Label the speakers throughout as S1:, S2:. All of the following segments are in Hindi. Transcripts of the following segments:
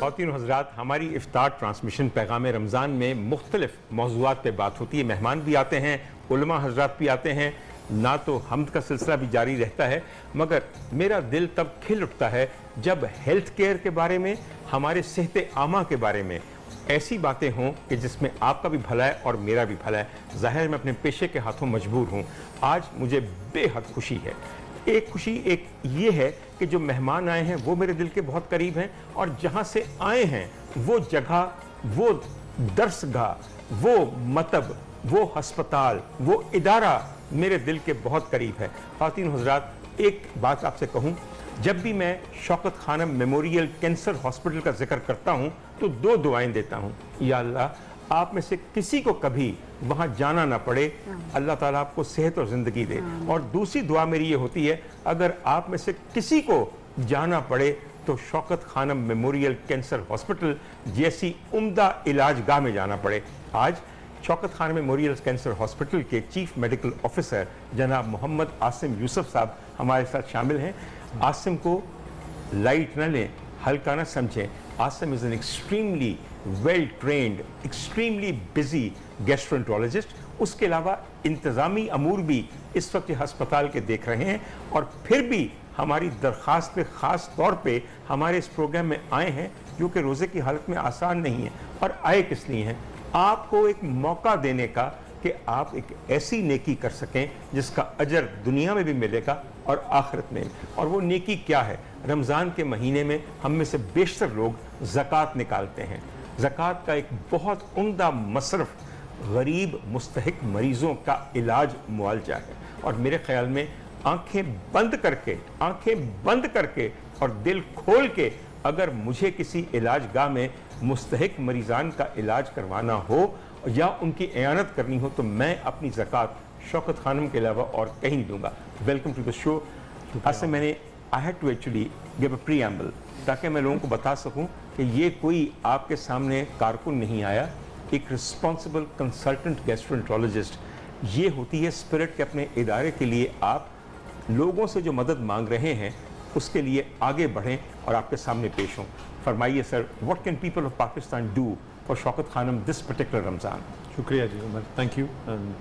S1: ख़वातीन हज़रात, हमारी इफ्तार ट्रांसमिशन पैगाम रमज़ान में मुख्तलिफ मौज़ूआत पे बात होती है। मेहमान भी आते हैं, उलमा हज़रात भी आते हैं, ना तो हम्द का सिलसिला भी जारी रहता है, मगर मेरा दिल तब खिल उठता है जब हेल्थ केयर के बारे में, हमारे सेहत आमा के बारे में ऐसी बातें हों कि जिसमें आपका भी भला है और मेरा भी भला है। ज़ाहिर मैं अपने पेशे के हाथों मजबूर हूँ। आज मुझे बेहद खुशी है। एक खुशी एक ये है कि जो मेहमान आए हैं वो मेरे दिल के बहुत करीब हैं, और जहाँ से आए हैं वो जगह, वो दर्सगाह, वो मतब, वो हस्पताल, वो इदारा मेरे दिल के बहुत करीब है। ख़वातीन हज़रात, एक बात आपसे कहूँ, जब भी मैं Shaukat Khanum memorial cancer hospital का जिक्र करता हूँ तो दो दुआएं देता हूँ। या अल्लाह, आप में से किसी को कभी वहाँ जाना ना पड़े, अल्लाह ताला आपको सेहत और ज़िंदगी दे। और दूसरी दुआ मेरी ये होती है, अगर आप में से किसी को जाना पड़े तो Shaukat Khanum memorial cancer hospital जैसी उम्दा इलाज गाह में जाना पड़े। आज Shaukat Khanum memorial cancer hospital के चीफ मेडिकल ऑफिसर जनाब मोहम्मद आसिम यूसुफ साहब हमारे साथ शामिल हैं। आसिम को लाइट न लें, हल्का न समझें। Asim is an extremely well trained, extremely busy gastroenterologist. उसके अलावा इंतज़ामी अमूर भी इस वक्त हस्पताल के देख रहे हैं, और फिर भी हमारी दरख्वास्त पे ख़ास तौर पे हमारे इस प्रोग्राम में आए हैं, जो कि रोज़े की हालत में आसान नहीं है। और आए किस लिए हैं? आपको एक मौका देने का कि आप एक ऐसी नेकी कर सकें जिसका अजर दुनिया में भी मिलेगा और आखिरत में। और वो नेकी क्या है? रमज़ान के महीने में हम में से बेशतर लोग ज़कात निकालते हैं। ज़कात का एक बहुत उम्दा मसरफ़ गरीब मुस्तहिक मरीज़ों का इलाज मुआलजा है। और मेरे ख्याल में आंखें बंद करके और दिल खोल के अगर मुझे किसी इलाज गाह में मुस्तहिक मरीज़ान का इलाज करवाना हो या उनकी इयानत करनी हो, तो मैं अपनी ज़कात शौकत खानम के अलावा और कहीं नहीं दूंगा। Welcome to the show. Asim, I had to actually give a preamble ताकि मैं लोगों को बता सकूं कि ये कोई आपके सामने कारकुन नहीं आया। एक रिस्पॉन्सिबल कंसल्टेंट गैस्ट्रोएंटरोलॉजिस्ट ये होती है स्पिरिट के अपने इदारे के लिए आप लोगों से जो मदद मांग रहे हैं उसके लिए आगे बढ़ें और आपके सामने पेश हों। फरमाइए sir, what can people of Pakistan do for Shaukat Khanum this particular Ramzan?
S2: शुक्रिया जी उमर, थैंक यू,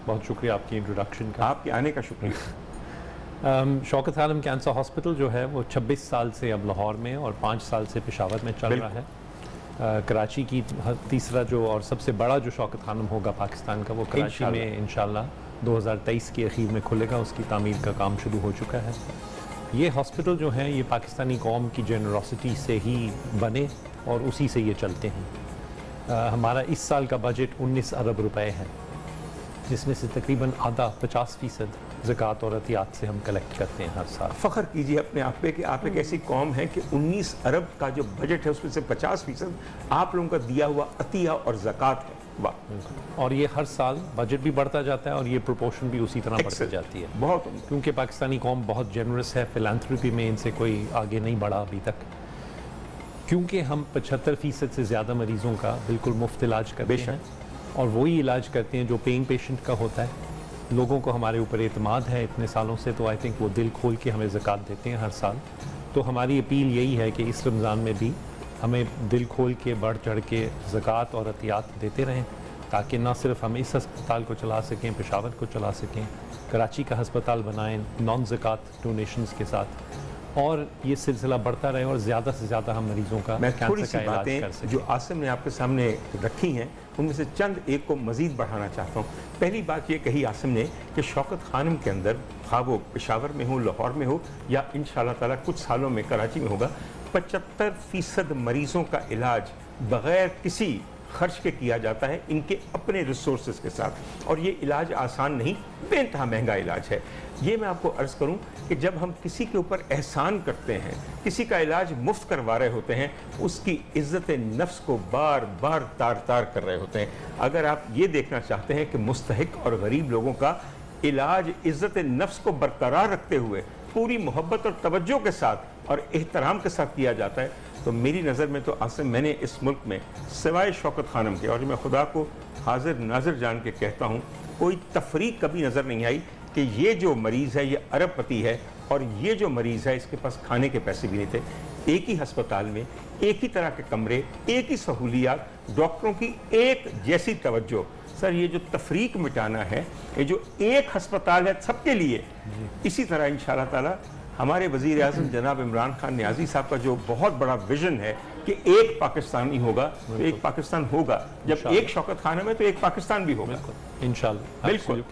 S2: बहुत शुक्रिया आपकी इंट्रोडक्शन का।
S1: आपके आने का शुक्रिया।
S2: शौकत खानम कैंसर हॉस्पिटल जो है वो 26 साल से अब लाहौर में और 5 साल से पेशावर में चल रहा है। कराची की तीसरा जो और सबसे बड़ा जो शौकत खानम होगा पाकिस्तान का, वो कराची में इंशाल्लाह 2023 के अखीर में खुलेगा। उसकी तामीर का काम शुरू हो चुका है। ये हॉस्पिटल जो है ये पाकिस्तानी कौम की जेनरोसिटी से ही बने और उसी से ये चलते हैं। हमारा इस साल का बजट 19 अरब रुपए है, जिसमें से तकरीबन आधा 50% ज़कात और अतियात से हम कलेक्ट करते हैं हर साल।
S1: फ़ख्र कीजिए अपने आप पे कि आप एक ऐसी कौम है कि 19 अरब का जो बजट है उसमें से 50% आप लोगों का दिया हुआ अतिया और ज़कात है। वाह!
S2: और ये हर साल बजट भी बढ़ता जाता है और ये प्रोपोर्शन भी उसी तरह बढ़ती जाती है।
S1: बहुत,
S2: क्योंकि पाकिस्तानी कौम बहुत जेनरस है, फिलांथ्रोपी में इनसे कोई आगे नहीं बढ़ा अभी तक। क्योंकि हम 75% से ज़्यादा मरीज़ों का बिल्कुल मुफ्त इलाज करते हैं, और वही इलाज करते हैं जो पेइंग पेशेंट का होता है। लोगों को हमारे ऊपर एतमाद है इतने सालों से, तो आई थिंक वो दिल खोल के हमें ज़कात देते हैं हर साल। तो हमारी अपील यही है कि इस रमज़ान में भी हमें दिल खोल के बढ़ चढ़ के ज़कात और अतियात देते रहें, ताकि ना सिर्फ हम इस अस्पताल को चला सकें, पेशावर को चला सकें, कराची का अस्पताल बनाएं नॉन ज़कात डोनेशंस के साथ, और ये सिलसिला बढ़ता रहे और ज़्यादा से ज़्यादा हम मरीज़ों का कैंसर का इलाज कर सकें।
S1: जो आसिम ने आपके सामने रखी हैं उनमें से चंद एक को मज़ीद बढ़ाना चाहता हूँ। पहली बात ये कही आसिम ने कि शौकत खानम के अंदर, खा वो पेशावर में हो, लाहौर में हो, या इंशाअल्लाह ताला कुछ सालों में कराची में होगा, 75% मरीज़ों का इलाज बग़ैर किसी खर्च के किया जाता है, इनके अपने रिसोर्सेज के साथ। और ये इलाज आसान नहीं, बेइंतहा महंगा इलाज है। ये मैं आपको अर्ज़ करूं कि जब हम किसी के ऊपर एहसान करते हैं, किसी का इलाज मुफ्त करवा रहे होते हैं, उसकी इज़्ज़त नफ्स को बार बार तार तार कर रहे होते हैं। अगर आप ये देखना चाहते हैं कि मुस्तहिक और गरीब लोगों का इलाज इज़्ज़त नफ्स को बरकरार रखते हुए पूरी मोहब्बत और तवज्जो के साथ और एहतराम के साथ किया जाता है, तो मेरी नज़र में तो आसिम, मैंने इस मुल्क में सिवाय शौकत खानम के, और मैं खुदा को हाजिर नाजिर जान के कहता हूँ, कोई तफरीक कभी नज़र नहीं आई कि ये जो मरीज़ है ये अरबपति है और ये जो मरीज़ है इसके पास खाने के पैसे भी नहीं थे। एक ही अस्पताल में एक ही तरह के कमरे, एक ही सहूलियात, डॉक्टरों की एक जैसी तवज्जो। सर ये जो तफरीक मिटाना है, ये जो एक अस्पताल है सबके लिए, इसी तरह इंशाअल्लाह ताला हमारे वज़ीर आज़म जनाब इमरान खान नियाज़ी साहब का जो बहुत बड़ा विजन है कि एक पाकिस्तानी होगा तो एक पाकिस्तान होगा, जब एक शौकत खानम है तो एक पाकिस्तान भी होगा
S2: इंशाअल्लाह।
S1: बिल्कुल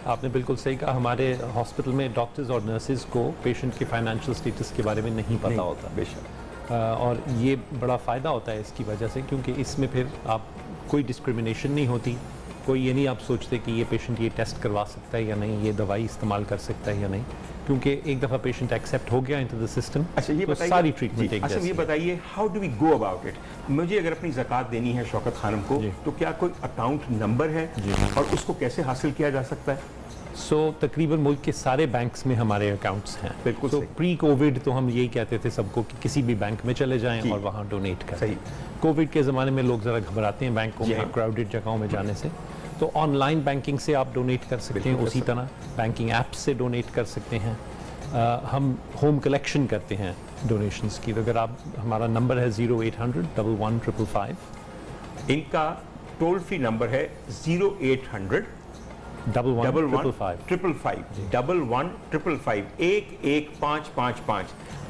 S2: आपने बिल्कुल सही कहा। हमारे हॉस्पिटल में डॉक्टर्स और नर्सेज को पेशेंट के फाइनेंशियल स्टेटस के बारे में नहीं पता होता,
S1: बेशक,
S2: और ये बड़ा फ़ायदा होता है इसकी वजह से, क्योंकि इसमें फिर आप कोई डिस्क्रिमिनेशन नहीं होती, कोई ये नहीं आप सोचते कि ये पेशेंट ये टेस्ट करवा सकता है या नहीं, ये दवाई इस्तेमाल कर सकता है या नहीं, क्योंकि एक दफ़ा पेशेंट एक्सेप्ट हो गया इनटू द सिस्टम।
S1: अच्छा ये
S2: तो सारी ट्रीटमेंट एक
S1: अच्छा ये बताइए, how do we go about it? मुझे अगर अपनी ज़कात देनी है शौकत खानम को, तो क्या कोई अकाउंट नंबर है और उसको कैसे हासिल किया जा सकता है?
S2: तकरीबन मुल्क के सारे बैंक्स में हमारे अकाउंट्स हैं।
S1: बिल्कुल
S2: सो प्री कोविड तो हम यही कहते थे सबको कि किसी भी बैंक में चले जाएं और वहाँ डोनेट करें।
S1: सही।
S2: कोविड के ज़माने में लोग ज़रा घबराते हैं बैंकों में, क्राउडेड जगहों में जाने से, तो ऑनलाइन बैंकिंग से आप डोनेट कर सकते हैं। उसी तरह बैंकिंग ऐप्स से डोनेट कर सकते हैं। हम होम कलेक्शन करते हैं डोनेशंस की, तो अगर आप, हमारा नंबर है 0800 11
S1: इनका टोल फ्री नंबर है 0800 11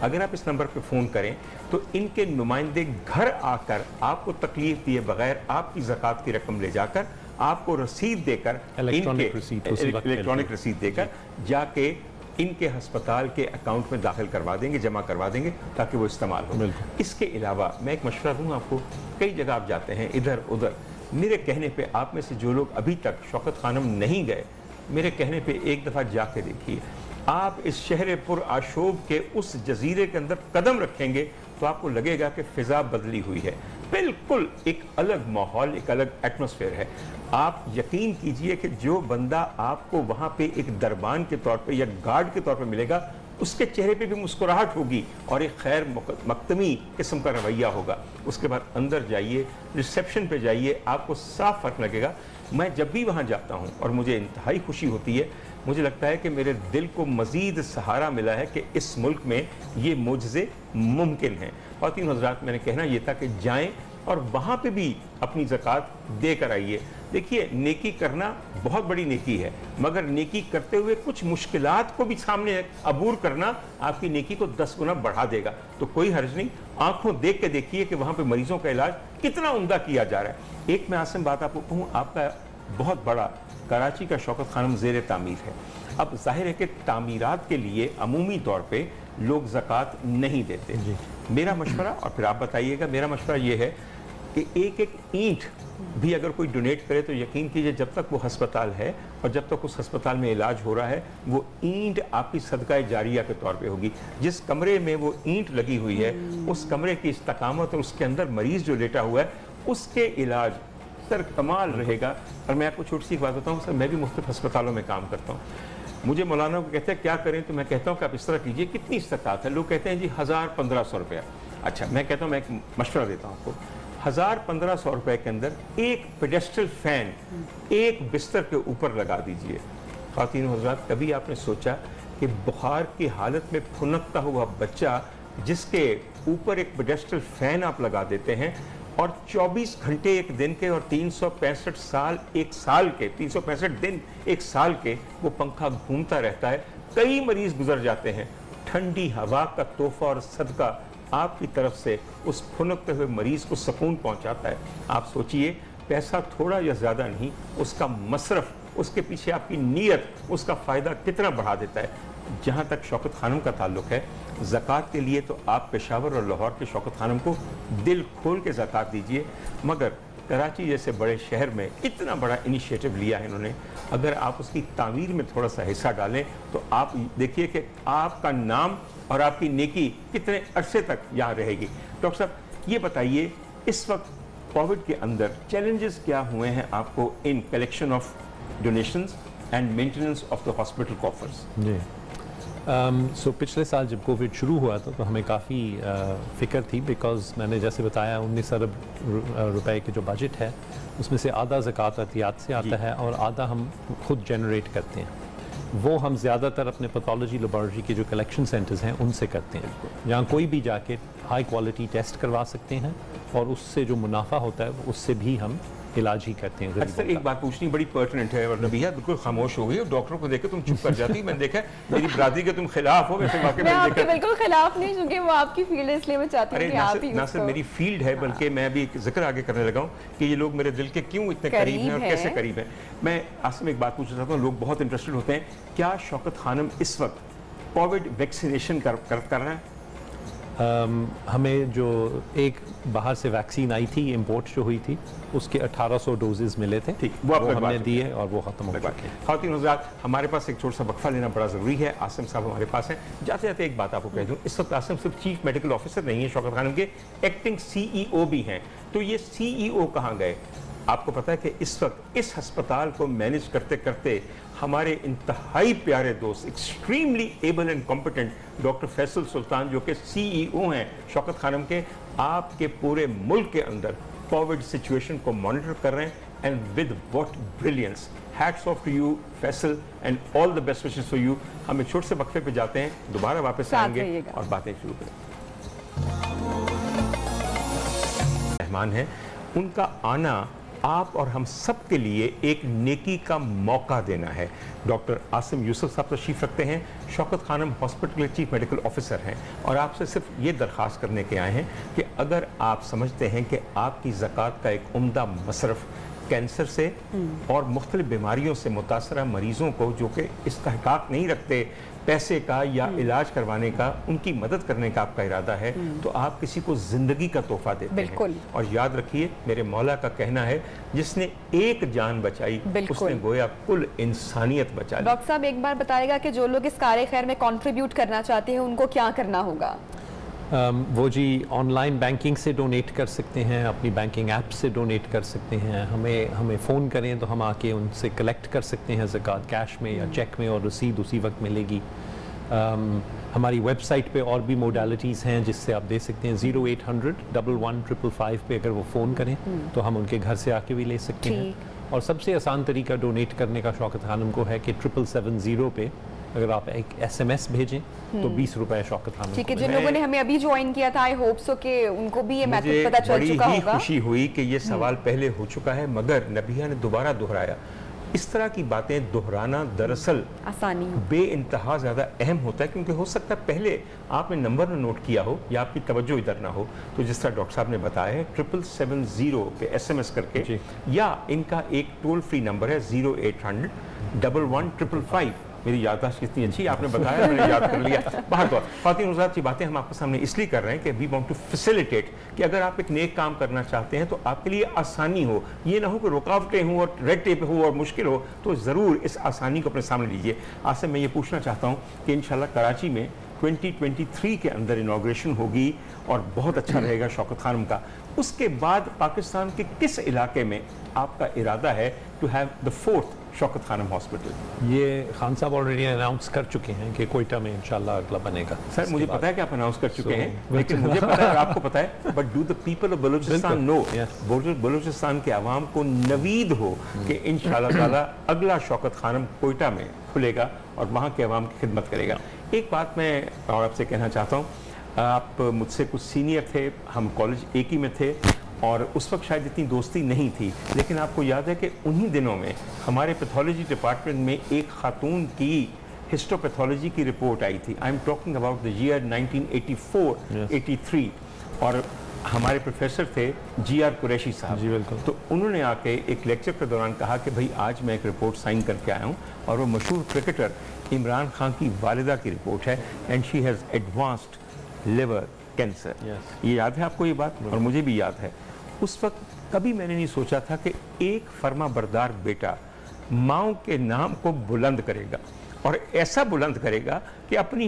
S1: अगर आप इस नंबर पे फ़ोन करें तो इनके नुमाइंदे घर आकर आपको तकलीफ दिए बगैर आपकी ज़कात की रकम ले जाकर आपको रसीद देकर, इलेक्ट्रॉनिक रसीद देकर जाके इनके अस्पताल के अकाउंट में दाखिल करवा देंगे, जमा करवा देंगे, ताकि वो इस्तेमाल हो। इसके अलावा मैं एक मशवरा दूँ आपको, कई जगह आप जाते हैं इधर उधर, मेरे कहने पे आप में से जो लोग अभी तक शौकत खानम नहीं गए, मेरे कहने पे एक दफ़ा जाके देखिए। आप इस शहर पुर आशोब के उस जजीरे के अंदर कदम रखेंगे तो आपको लगेगा कि फ़िज़ा बदली हुई है, बिल्कुल एक अलग माहौल, एक अलग एटमॉस्फेयर है। आप यकीन कीजिए कि जो बंदा आपको वहाँ पे एक दरबान के तौर पे या गार्ड के तौर पे मिलेगा, उसके चेहरे पे भी मुस्कुराहट होगी और एक खैर मकतमी किस्म का रवैया होगा। उसके बाद अंदर जाइए, रिसेप्शन पे जाइए, आपको साफ फर्क लगेगा। मैं जब भी वहाँ जाता हूँ और मुझे इंतहाई खुशी होती है, मुझे लगता है कि मेरे दिल को मज़ीद सहारा मिला है कि इस मुल्क में ये मोजज़े मुमकिन हैं। ख़वातीन हज़रात, मैंने कहना ये था कि जाएँ और वहाँ पे भी अपनी ज़कात दे कर आइए। देखिए, नेकी करना बहुत बड़ी नेकी है, मगर नेकी करते हुए कुछ मुश्किलात को भी सामने अबूर करना आपकी नेकी को 10 गुना बढ़ा देगा। तो कोई हर्ज नहीं, आंखों देख के देखिए कि वहाँ पे मरीजों का इलाज कितना उम्दा किया जा रहा है। एक मैं आसिम बात आपको कहूँ, आपका बहुत बड़ा कराची का शौकत खानम ज़ेर तामीर है। अब जाहिर है कि तामीरात के लिए अमूमी तौर पे लोग ज़कात नहीं देते। मेरा मशवरा, और फिर आप बताइएगा, मेरा मशवरा ये है कि एक एक ईंट भी अगर कोई डोनेट करे तो यकीन कीजिए जब तक वो हस्पताल है और जब तक उस हस्पताल में इलाज हो रहा है, वो ईंट आपकी सदका जारिया के तौर पे होगी। जिस कमरे में वो ईंट लगी हुई है, उस कमरे की इस्तकामत और उसके अंदर मरीज़ जो लेटा हुआ है, उसके इलाज सर कमाल रहेगा। और मैं आपको छोटी सी बात बताऊँ सर, मैं भी मुख्तलिफ अस्पतालों में काम करता हूँ। मुझे मौलाना को कहते हैं क्या करें, तो मैं कहता हूँ कि आप इस तरह कीजिए, कितनी इस्तात है? लोग कहते हैं जी 1000-1500 रुपया। अच्छा, मैं कहता हूँ, मैं एक मशवरा देता हूँ आपको, 1000-1500 रुपए के अंदर एक पेडेस्ट्रल फैन एक बिस्तर के ऊपर लगा दीजिए। ख़वातीन हज़रात, कभी आपने सोचा कि बुखार की हालत में फुनकता हुआ बच्चा जिसके ऊपर एक पेडेस्ट्रल फैन आप लगा देते हैं और 24 घंटे एक दिन के और 365 साल एक साल के, 365 दिन एक साल के वो पंखा घूमता रहता है, कई मरीज गुजर जाते हैं। ठंडी हवा का तोहफा और सदका आपकी तरफ से उस फुनकते हुए मरीज को सुकून पहुंचाता है। आप सोचिए, पैसा थोड़ा या ज़्यादा नहीं, उसका मसरफ, उसके पीछे आपकी नीयत उसका फ़ायदा कितना बढ़ा देता है। जहाँ तक शौकत खानम का ताल्लुक़ है, ज़कात के लिए तो आप पेशावर और लाहौर के शौकत खानम को दिल खोल के ज़कात दीजिए, मगर कराची जैसे बड़े शहर में इतना बड़ा इनिशिएटिव लिया है इन्होंने, अगर आप उसकी तामीर में थोड़ा सा हिस्सा डालें तो आप देखिए कि आपका नाम और आपकी नेकी कितने अरसे तक यहाँ रहेगी। डॉक्टर साहब, ये बताइए, इस वक्त कोविड के अंदर चैलेंजेस क्या हुए हैं आपको in collection of donations and maintenance of the hospital coffers?
S2: जी, सो पिछले साल जब कोविड शुरू हुआ था तो हमें काफ़ी फ़िक्र थी, बिकॉज़ मैंने जैसे बताया 19 अरब रुपए के जो बजट है उसमें से आधा ज़कात अतियात से आता है और आधा हम खुद जनरेट करते हैं। वो हम ज़्यादातर अपने पैथोलॉजी लेबोरेटरी के जो कलेक्शन सेंटर्स हैं उनसे करते हैं, जहाँ कोई भी जाके हाई क्वालिटी टेस्ट करवा सकते हैं और उससे जो मुनाफा होता है उससे भी हम इलाज ही करते हैं।
S1: अक्सर एक बात पूछनी बड़ी पर्टिनेंट है और नबिया बिल्कुल खामोश हो गई और डॉक्टर को देख तुम चुप कर जाती। मैंने देखा मेरी बरादरी के तुम खिलाफ हो, वैसे वाकई
S3: मैं आपके बिल्कुल खिलाफ नहीं, क्योंकि वो आपकी फील्ड है इसलिए मैं चाहती हूँ कि आप ही
S1: ना सिर्फ मेरी फील्ड है बल्कि मैं भी जिक्र आगे करने लगा हूँ कि ये लोग मेरे दिल के क्यों इतने करीब हैं और कैसे करीब हैं। मैं आसिम एक बात पूछना चाहता हूँ, लोग बहुत इंटरेस्टेड होते हैं, क्या शौकत खानम इस वक्त कोविड वैक्सीनेशन कर रहा है?
S2: हमें जो एक बाहर से वैक्सीन आई थी, इंपोर्ट जो हुई थी, उसके 1800 डोजेज मिले थे,
S1: ठीक
S2: वो हमने दिए और वो खत्म हो गए।
S1: खातिन हज़रात, हमारे पास एक छोटा सा वक्फा लेना बड़ा ज़रूरी है। आसिम साहब हमारे पास हैं। जाते जाते एक बात आपको कह दूँ, इस वक्त आसिम सिर्फ चीफ मेडिकल ऑफिसर नहीं है, शौकत खानम के एक्टिंग CEO भी हैं। तो ये CEO कहाँ गए? आपको पता है कि इस वक्त इस अस्पताल को मैनेज करते करते हमारे इंतहाई प्यारे दोस्त, extremely able and competent doctor Faisal Sultan, जो कि CEO हैं शौकत खानम के, आपके पूरे मुल्क के अंदर कोविड सिचुएशन को मॉनिटर कर रहे हैं, and with what brilliance. Hats off to you Faisal and all the best wishes for you. हम एक छोटे से वक्फे पे जाते हैं, दोबारा वापस आएंगे और बातें शुरू करें। मेहमान हैं, उनका आना आप और हम सब के लिए एक नेकी का मौका देना है। डॉक्टर आसिम यूसुफ साहब तशरीफ रखते हैं, शौकत खानम हॉस्पिटल के चीफ मेडिकल ऑफिसर हैं, और आपसे सिर्फ ये दरख्वास्त करने के आए हैं कि अगर आप समझते हैं कि आपकी ज़कात का एक उम्दा मसरफ़ कैंसर से और मुख्तलिफ बीमारियों से मुतासरा मरीज़ों को जो कि इस्तेहकाक नहीं रखते पैसे का या इलाज करवाने का, उनकी मदद करने का आपका इरादा है, तो आप किसी को ज़िंदगी का तोहफा देते हैं। और याद रखिए, मेरे मौला का कहना है, जिसने एक जान बचाई उसने गोया कुल इंसानियत बचा ली।
S3: डॉक्टर साहब एक बार बताएगा कि जो लोग इस कार्य खैर में कंट्रीब्यूट करना चाहते हैं उनको क्या करना होगा?
S2: वो जी ऑनलाइन बैंकिंग से डोनेट कर सकते हैं, अपनी बैंकिंग ऐप से डोनेट कर सकते हैं, हमें फ़ोन करें तो हम आके उनसे कलेक्ट कर सकते हैं ज़कात कैश में या चेक में, और रसीद उसी वक्त मिलेगी। हमारी वेबसाइट पे और भी मोडालिटीज़ हैं जिससे आप दे सकते हैं। 0800 11 पे अगर वो फ़ोन करें तो हम उनके घर से आके भी ले सकते हैं। और सबसे आसान तरीका डोनेट करने का शौकत खानम को है कि 777 पे अगर आप एक SMS भेजें तो 20 रुपए शौकत खानम।
S3: ठीक है, जिन लोगों ने हमें अभी ज्वाइन किया था, आई होप सो कि उनको भी ये मेथड पता चल चुका होगा।
S1: बड़ी खुशी हुई कि ये सवाल पहले हो चुका है, मगर नबिया ने दोबारा दोहराया। इस तरह की बातें दोहराना दरअसल
S3: आसानी
S1: बेइंतहा ज़्यादा अहम होता है, क्योंकि हो सकता है पहले आपने नंबर न नोट किया हो या आपकी तवज्जो इधर ना हो। तो जिस तरह डॉक्टर साहब ने बताया है, 777 पे SMS करके, या इनका एक टोल फ्री नंबर है 0800 11 मेरी याददाश्त कितनी अच्छी, आपने बताया मैंने याद कर लिया। बाहर तो खातिन हज़रात की बातें हम आपके सामने इसलिए कर रहे हैं कि वी वांट टू फैसिलिटेट कि अगर आप एक नेक काम करना चाहते हैं तो आपके लिए आसानी हो, ये ना हो कि रुकावटें हों और रेड टेप हो और मुश्किल हो, तो ज़रूर इस आसानी को अपने सामने लीजिए। आज से मैं ये पूछना चाहता हूँ कि इंशाल्लाह कराची में 2023 के अंदर इनॉग्रेशन होगी और बहुत अच्छा रहेगा शौकत खानम का। उसके बाद पाकिस्तान के किस इलाके में आपका इरादा है to have the 4th Shaukat Khanum hospital?
S2: ये खान साहब ऑलरेडी अनाउंस कर चुके हैं कि कोईटा में इंशाल्लाह अगला बनेगा।
S1: सर मुझे पता है कि आप अनाउंस कर चुके हैं, लेकिन मुझे पता है और आपको पता है, but do the people of Balochistan know, Balochistan के अवाम को नवीद हो कि इंशाल्लाह ताला अगला शौकत खानम कोईटा में खुलेगा और वहाँ के अवाम की खिदमत करेगा। एक बात मैं और आपसे कहना चाहता हूँ, आप मुझसे कुछ सीनियर थे, हम कॉलेज एक ही में थे और उस वक्त शायद इतनी दोस्ती नहीं थी, लेकिन आपको याद है कि उन्हीं दिनों में हमारे पैथोलॉजी डिपार्टमेंट में एक खातून की हिस्टोपैथोलॉजी की रिपोर्ट आई थी। I am talking about the year 1984-83, और हमारे प्रोफेसर थे GR कुरैशी साहब जी। बिल्कुल। तो उन्होंने आके एक लेक्चर के दौरान कहा कि भाई आज मैं एक रिपोर्ट साइन करके आया हूँ, और वो मशहूर क्रिकेटर इमरान खान की वालिदा की रिपोर्ट है, and she has advanced liver cancer. ये याद है आपको ये बात? और मुझे भी याद है। उस वक्त कभी मैंने नहीं सोचा था कि एक फर्मा बरदार बेटा माँ के नाम को बुलंद करेगा, और ऐसा बुलंद करेगा कि अपनी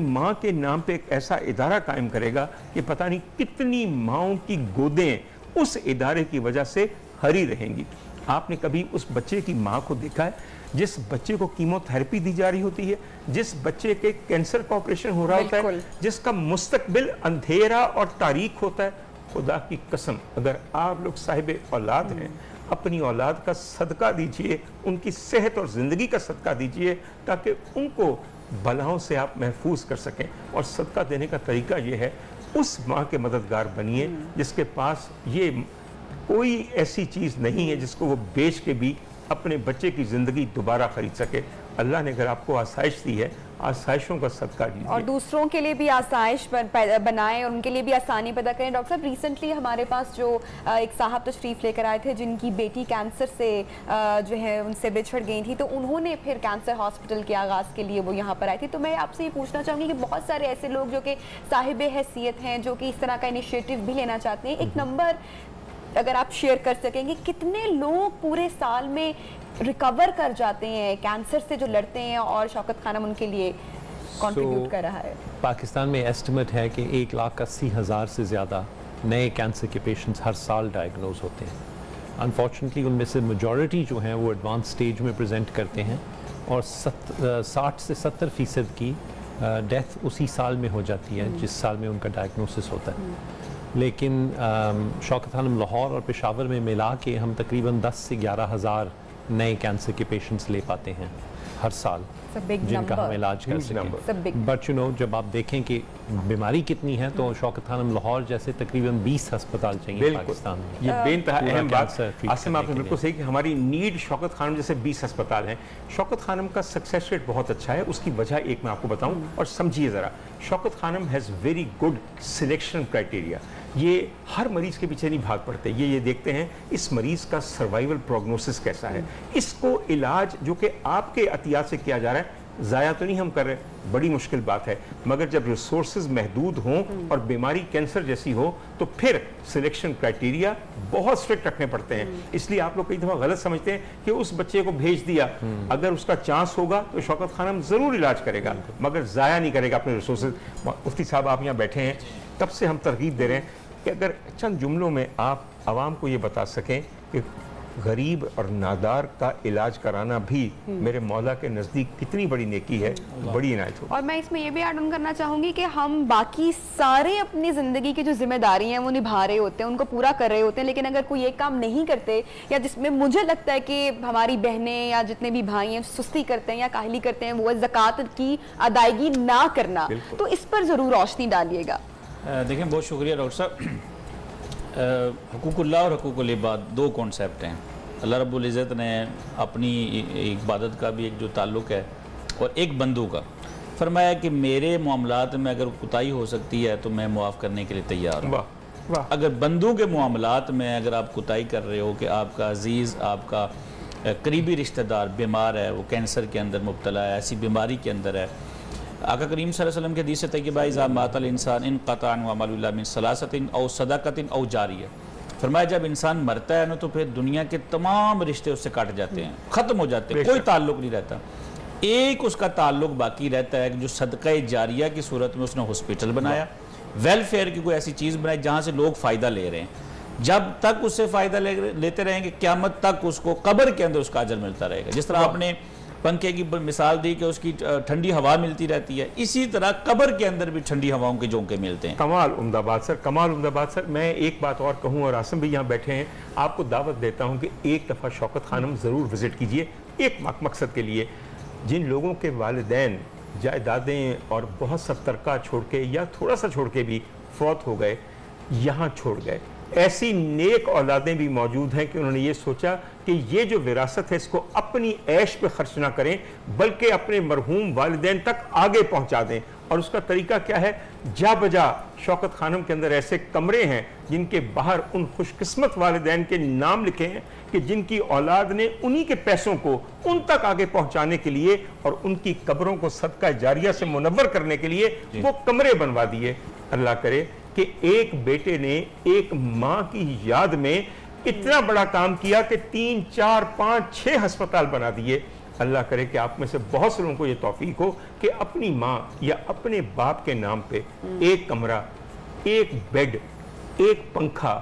S1: माँ के नाम पे एक ऐसा इदारा कायम करेगा कि पता नहीं कितनी माँओं की गोदें उस इदारे की वजह से हरी रहेंगी। आपने कभी उस बच्चे की माँ को देखा है जिस बच्चे को कीमोथेरेपी दी जा रही होती है, जिस बच्चे के कैंसर का ऑपरेशन हो रहा होता है, जिसका मुस्तकबिल अंधेरा और तारीख होता है? खुदा की कसम, अगर आप लोग साहिब औलाद हैं, अपनी औलाद का सदका दीजिए, उनकी सेहत और ज़िंदगी का सदका दीजिए, ताकि उनको बलाओं से आप महफूज कर सकें। और सदका देने का तरीका ये है, उस माँ के मददगार बनिए जिसके पास ये कोई ऐसी चीज़ नहीं है जिसको वो बेच के भी अपने बच्चे की ज़िंदगी दोबारा खरीद सके। अल्लाह ने अगर आपको आसाइश दी है, आसाइशों का सदका दीजिए
S3: और दूसरों के लिए भी आसाइश बनाएं और उनके लिए भी आसानी पैदा करें। डॉक्टर साहब, रिसेंटली हमारे पास जो एक साहब तशरीफ़ लेकर आए थे जिनकी बेटी कैंसर से जो है उनसे बिछड़ गई थी, तो उन्होंने फिर कैंसर हॉस्पिटल के आगाज़ के लिए वो यहाँ पर आए थे। तो मैं आपसे ये पूछना चाहूँगी कि बहुत सारे ऐसे लोग जो कि साहिब हैसियत हैं, जो कि इस तरह का इनिशिएटिव भी लेना चाहते हैं, एक नंबर अगर आप शेयर कर सकेंगे, कितने लोग पूरे साल में रिकवर कर जाते हैं कैंसर से जो लड़ते हैं, और शौकत खानम उनके लिए कंट्रीब्यूट कर रहा है?
S2: पाकिस्तान में एस्टिमेट है कि 1,80,000 से ज़्यादा नए कैंसर के पेशेंट्स हर साल डायग्नोज होते हैं। अनफॉर्चुनेटली उनमें से मेजॉरिटी जो हैं वो एडवांस स्टेज में प्रेजेंट करते हैं, और 60 से 70% की डेथ उसी साल में हो जाती है जिस साल में उनका डायग्नोसिस होता है। लेकिन शौकत खानम लाहौर और पेशावर में मिला के हम तकरीबन 10 से 11,000 नए कैंसर के पेशेंट्स ले पाते हैं हर साल, जिनका हम इलाज कर सकें। बट यू नो, जब आप देखें कि बीमारी कितनी है, तो शौकत खानम लाहौर जैसे तकरीबन 20 अस्पताल चाहिए पाकिस्तान में।
S1: ये बेइंतहा अहम बात आसिम, आपने बिल्कुल सही कि हमारी नीड शौकत खानम जैसे 20 अस्पताल हैं। शौकत खानम का सक्सेस रेट बहुत अच्छा है। उसकी वजह एक मैं आपको बताऊं, और समझिए ज़रा। Shaukat Khanum has very good selection criteria. ये हर मरीज के पीछे नहीं भाग पड़ते, ये देखते हैं इस मरीज का सर्वाइवल प्रोग्नोसिस कैसा है, इसको इलाज जो कि आपके अतियात से किया जा रहा है ज़ाया तो नहीं हम कर रहे। बड़ी मुश्किल बात है, मगर जब रिसोर्सेज महदूद हों और बीमारी कैंसर जैसी हो, तो फिर सिलेक्शन क्राइटेरिया बहुत स्ट्रिक्ट रखने पड़ते हैं। इसलिए आप लोग कई दफ़ा गलत समझते हैं कि उस बच्चे को भेज दिया, अगर उसका चांस होगा तो शौकत खानम ज़रूर इलाज करेगा, मगर ज़ाया नहीं करेगा अपने रिसोर्सेज। मुफ्ती साहब आप यहाँ बैठे हैं, तब से हम तरगीब दे रहे हैं कि अगर चंद जुमलों में आप आवाम को ये बता सकें कि गरीब और नादार का इलाज कराना भी मेरे मौला के नज़दीक कितनी बड़ी नेकी है, बड़ी इनायत हो।
S3: और मैं इसमें ये भी ऐड ऑन करना चाहूँगी कि हम बाकी सारे अपनी ज़िंदगी की जो जिम्मेदारी हैं वो निभा रहे होते हैं, उनको पूरा कर रहे होते हैं, लेकिन अगर कोई एक काम नहीं करते, या जिसमें मुझे लगता है कि हमारी बहनें या जितने भी भाई हैं सुस्ती करते हैं या काहली करते हैं, वो ज़कात की अदायगी ना करना, तो इस पर ज़रूर रोशनी डालिएगा।
S4: देखें, बहुत शुक्रिया डॉक्टर साहब। हुकूकुल्लाह और हुकूकुल इबाद दो कॉन्सेप्ट हैं। अल्लाह रब्बुल इज़्ज़त ने अपनी इबादत का भी एक जो ताल्लुक़ है और एक बंदों का फरमाया कि मेरे मामलात में अगर कोताही हो सकती है तो मैं मुआफ़ करने के लिए तैयार हूँ। अगर बंदों के मामलात में अगर आप कोताही कर रहे हो कि आपका अजीज़, आपका करीबी रिश्तेदार बीमार है, वो कैंसर के अंदर मुब्तला है, ऐसी बीमारी के अंदर है, आका करीम सल्लल्लाहु अलैहि वसल्लम के हदीस तय्यबा इज़ा मातल इंसान इनक़ताअ अमलुहु मिन सलासतिन औ सदक़तिन औ जारिया, फरमाया जब इंसान मरता है ना तो फिर दुनिया के तमाम रिश्ते उससे कट जाते हैं, ख़त्म हो जाते हैं, कोई ताल्लुक़ नहीं रहता। एक उसका ताल्लुक़ बाकी रहता है जो सदक़ा जारिया की सूरत में उसने हॉस्पिटल बनाया, वेलफेयर की कोई ऐसी चीज़ बनाई जहाँ से लोग फ़ायदा ले रहे हैं। जब तक उससे फ़ायदा लेते रहेंगे, क़यामत तक उसको कब्र के अंदर उसका अजर मिलता रहेगा। जिस तरह आपने पंखे की मिसाल दी कि उसकी ठंडी हवा मिलती रहती है, इसी तरह कब्र के अंदर भी ठंडी हवाओं के झोंके मिलते हैं।
S1: कमाल उम्दाबाद सर, कमाल उम्दाबाद सर। मैं एक बात और कहूँ, और आसिम भी यहाँ बैठे हैं, आपको दावत देता हूँ कि एक दफ़ा शौकत खानम ज़रूर विज़िट कीजिए, एक मकसद के लिए। जिन लोगों के वालिदैन जायदादें और बहुत सा तरका छोड़ के या थोड़ा सा छोड़ के भी फौत हो गए, यहाँ छोड़ गए, ऐसी नेक औलादें भी मौजूद हैं कि उन्होंने ये सोचा कि ये जो विरासत है इसको अपनी ऐश पे खर्च ना करें, बल्कि अपने मरहूम वालिदैन तक आगे पहुंचा दें। और उसका तरीका क्या है? जा बजा शौकत खानम के अंदर ऐसे कमरे हैं जिनके बाहर उन खुशकिस्मत वालिदैन के नाम लिखे हैं कि जिनकी औलाद ने उन्हीं के पैसों को उन तक आगे पहुंचाने के लिए और उनकी कब्रों को सदका जारिया से मुनव्वर करने के लिए वो कमरे बनवा दिए। अल्लाह करे कि एक बेटे ने एक माँ की याद में इतना बड़ा काम किया कि 3, 4, 5, 6 अस्पताल बना दिए। अल्लाह करे कि आप में से बहुत से लोगों को ये तौफीक हो कि अपनी माँ या अपने बाप के नाम पे एक कमरा, एक बेड, एक पंखा,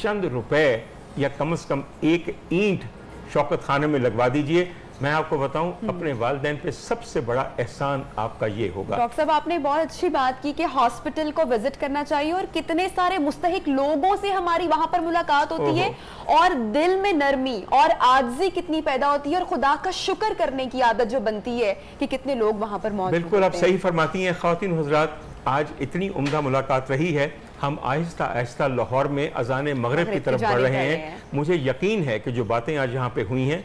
S1: चंद रुपए या कम से कम एक ईंट शौकत खाने में लगवा दीजिए। मैं आपको बताऊं, अपने वालिदैन पे सबसे बड़ा एहसान आपका ये होगा।
S3: डॉक्टर साहब, आपने बहुत अच्छी बात की कि हॉस्पिटल को विजिट करना चाहिए और कितने सारे मुस्तहिक लोगों से हमारी वहां पर मुलाकात होती है और दिल में नरमी और आजिज़ी कितनी पैदा होती है और खुदा का शुक्र करने की आदत जो बनती है कि कितने लोग वहां पर मौजूद।
S1: बिल्कुल आप सही फरमाती हैं ख़वातीन हुज़रात, आज इतनी उम्दा मुलाकात रही है। हम आहिस्ता आहिस्ता लाहौर में अज़ान मगरिब की तरफ बढ़ रहे हैं। मुझे यकीन है कि जो बातें आज यहाँ पे हुई हैं